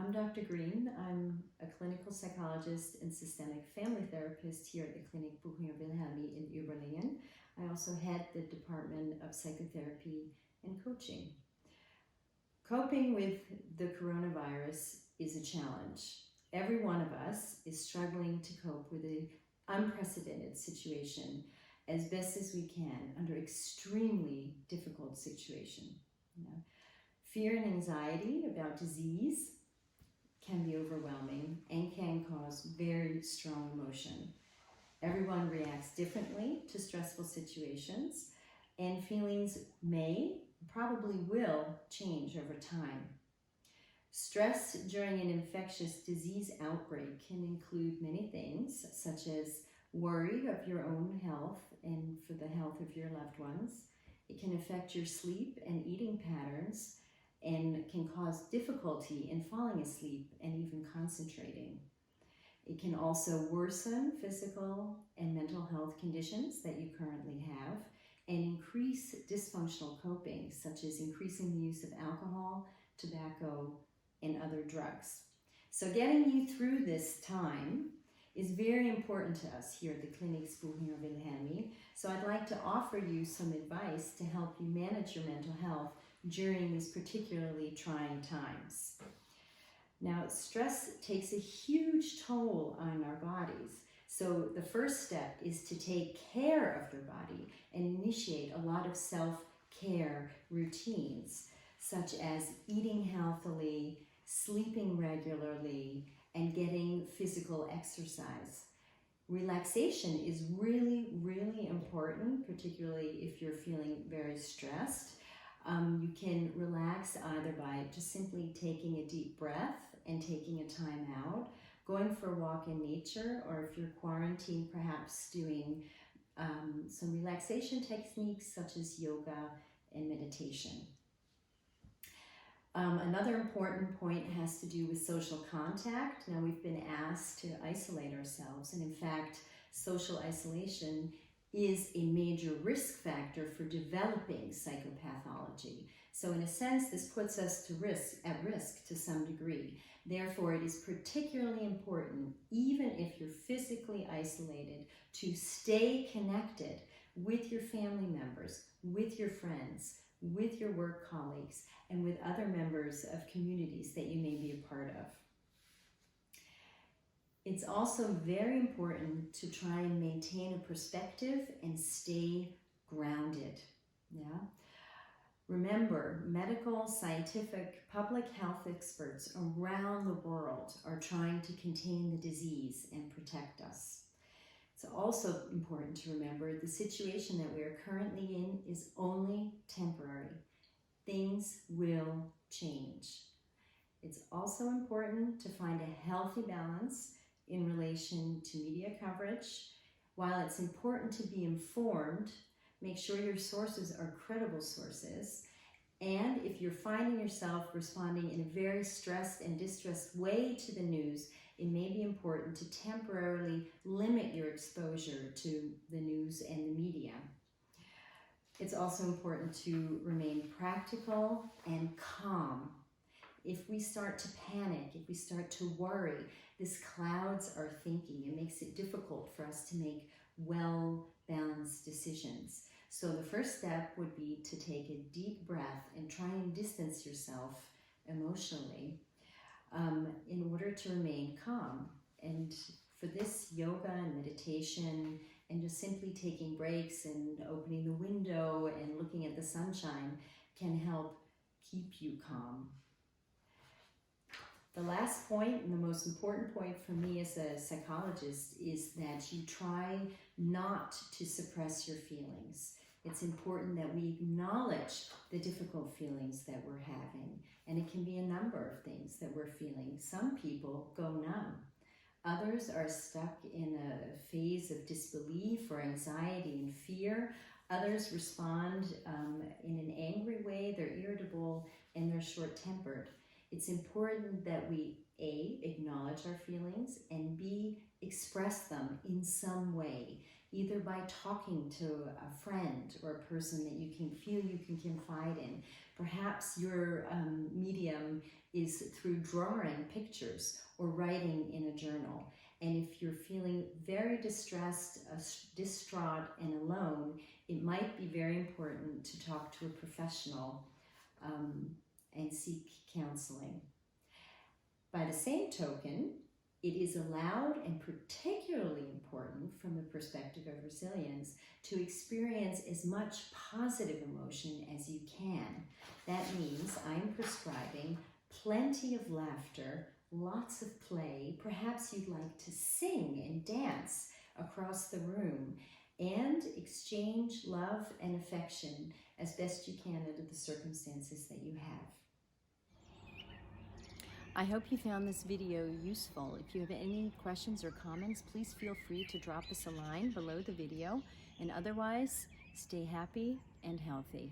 I'm Dr. Green. I'm a clinical psychologist and systemic family therapist here at the clinic Buchinger Wilhelmi in Überlingen. I also head the Department of Psychotherapy and Coaching. Coping with the coronavirus is a challenge. Every one of us is struggling to cope with an unprecedented situation as best as we can under extremely difficult situation. Fear and anxiety about disease can be overwhelming and can cause very strong emotion. Everyone reacts differently to stressful situations, and feelings probably will change over time. Stress during an infectious disease outbreak can include many things, such as worry of your own health and for the health of your loved ones. It can affect your sleep and eating patterns and can cause difficulty in falling asleep and even concentrating. It can also worsen physical and mental health conditions that you currently have and increase dysfunctional coping, such as increasing the use of alcohol, tobacco, and other drugs. So getting you through this time is very important to us here at the clinic's Buchinger Wilhelmi. So I'd like to offer you some advice to help you manage your mental health during these particularly trying times. Now, stress takes a huge toll on our bodies. So the first step is to take care of your body and initiate a lot of self-care routines, such as eating healthily, sleeping regularly, and getting physical exercise. Relaxation is really, really important, particularly if you're feeling very stressed. You can relax either by just simply taking a deep breath and taking a time out, going for a walk in nature, or if you're quarantined, perhaps doing some relaxation techniques such as yoga and meditation. Another important point has to do with social contact. Now, we've been asked to isolate ourselves, and in fact, social isolation is a major risk factor for developing psychopathology. So in a sense, this puts us at risk to some degree. Therefore, it is particularly important, even if you're physically isolated, to stay connected with your family members, with your friends, with your work colleagues, and with other members of communities that you may be a part of. It's also very important to try and maintain a perspective and stay grounded. Remember, medical, scientific, public health experts around the world are trying to contain the disease and protect us. It's also important to remember the situation that we are currently in is only temporary. Things will change. It's also important to find a healthy balance in relation to media coverage. While it's important to be informed, make sure your sources are credible sources. And if you're finding yourself responding in a very stressed and distressed way to the news, it may be important to temporarily limit your exposure to the news and the media. It's also important to remain practical and calm. If we start to panic, if we start to worry, this clouds our thinking. It makes it difficult for us to make well-balanced decisions. So the first step would be to take a deep breath and try and distance yourself emotionally in order to remain calm. And for this, yoga and meditation and just simply taking breaks and opening the window and looking at the sunshine can help keep you calm. The last point, and the most important point for me as a psychologist, is that you try not to suppress your feelings. It's important that we acknowledge the difficult feelings that we're having, and it can be a number of things that we're feeling. Some people go numb. Others are stuck in a phase of disbelief or anxiety and fear. Others respond in an angry way, they're irritable, and they're short-tempered. It's important that we A, acknowledge our feelings, and B, express them in some way, either by talking to a friend or a person that you can feel you can confide in. Perhaps your medium is through drawing pictures or writing in a journal. And if you're feeling very distressed, distraught, and alone, it might be very important to talk to a professional and seek counseling. By the same token, it is allowed and particularly important from the perspective of resilience to experience as much positive emotion as you can. That means I'm prescribing plenty of laughter, lots of play. Perhaps you'd like to sing and dance across the room and exchange love and affection as best you can under the circumstances that you have. I hope you found this video useful. If you have any questions or comments, please feel free to drop us a line below the video. And otherwise, stay happy and healthy.